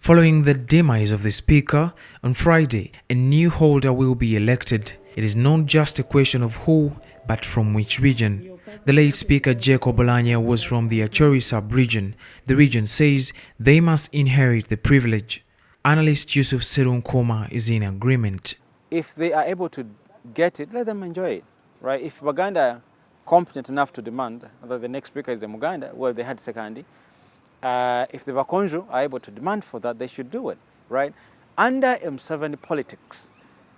Following the demise of the Speaker, on Friday, a new holder will be elected. It is not just a question of who, but from which region. The late Speaker Jacob Olanya was from the Acholi sub-region. The region says they must inherit the privilege. Analyst Yusuf Serunkoma is in agreement. If they are able to get it, let them enjoy it, right? If Baganda are competent enough to demand that the next speaker is a Muganda, well, they had Sekandi. If the Bakonjo are able to demand for that, they should do it, right? Under M7 politics,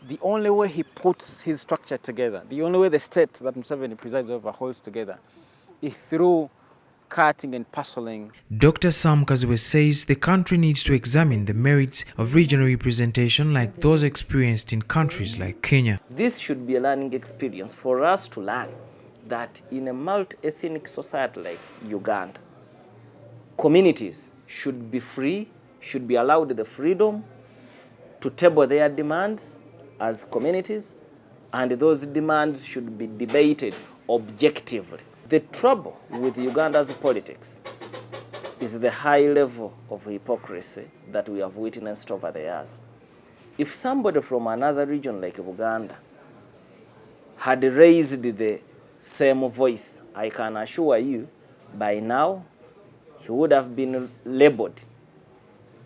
the only way he puts his structure together, the only way the state that M7 presides over holds together, is through cutting and parceling. Dr. Sam Kaziwe says the country needs to examine the merits of regional representation like those experienced in countries like Kenya. This should be a learning experience for us to learn that in a multi-ethnic society like Uganda, communities should be free, should be allowed the freedom to table their demands as communities, and those demands should be debated objectively. The trouble with Uganda's politics is the high level of hypocrisy that we have witnessed over the years. If somebody from another region like Uganda had raised the same voice, I can assure you, by now, he would have been labeled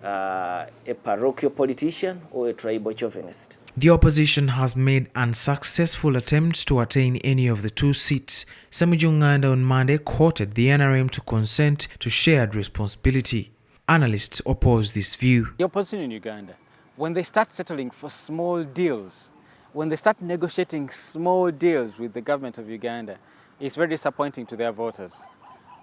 a parochial politician or a tribal chauvinist. The opposition has made unsuccessful attempts to attain any of the two seats. Samujunganda on Monday quoted the NRM to consent to shared responsibility. Analysts oppose this view. The opposition in Uganda, when they start settling for small deals, when they start negotiating small deals with the government of Uganda, it's very disappointing to their voters.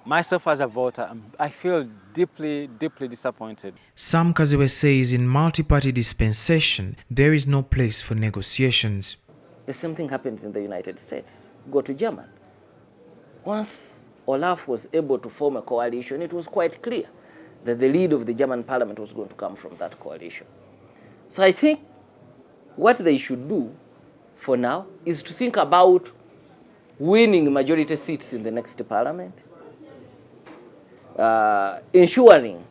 Myself as a voter, I feel deeply, deeply disappointed. Sam Kaziwe says in multi-party dispensation, there is no place for negotiations. The same thing happens in the United States. Go to Germany. Once Olaf was able to form a coalition, it was quite clear that the lead of the German parliament was going to come from that coalition. So I think what they should do for now is to think about winning majority seats in the next parliament, ensuring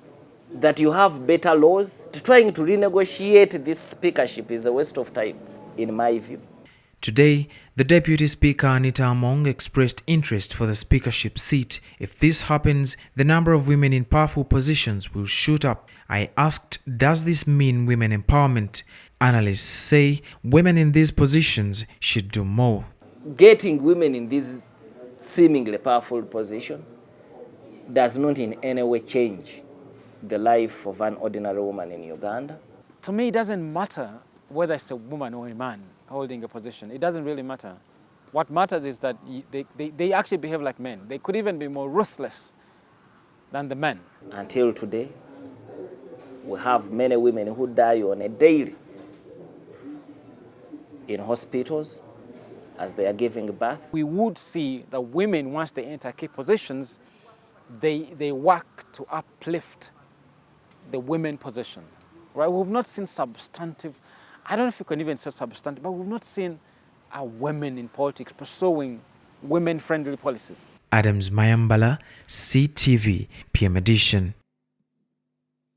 that you have better laws. Trying to renegotiate this speakership is a waste of time, in my view. Today, the Deputy Speaker Anita Among expressed interest for the speakership seat. If this happens, the number of women in powerful positions will shoot up. I asked, does this mean women empowerment? Analysts say women in these positions should do more. Getting women in this seemingly powerful position does not in any way change the life of an ordinary woman in Uganda. To me, it doesn't matter whether it's a woman or a man holding a position. It doesn't really matter. What matters is that they actually behave like men. They could even be more ruthless than the men. Until today, we have many women who die on a daily in hospitals as they are giving birth. We would see that women, once they enter key positions, they work to uplift the women position, right? We've not seen substantive, I don't know if you can even say substantive, but we've not seen women in politics pursuing women-friendly policies. Adams Mayambala, CTV, PM Edition.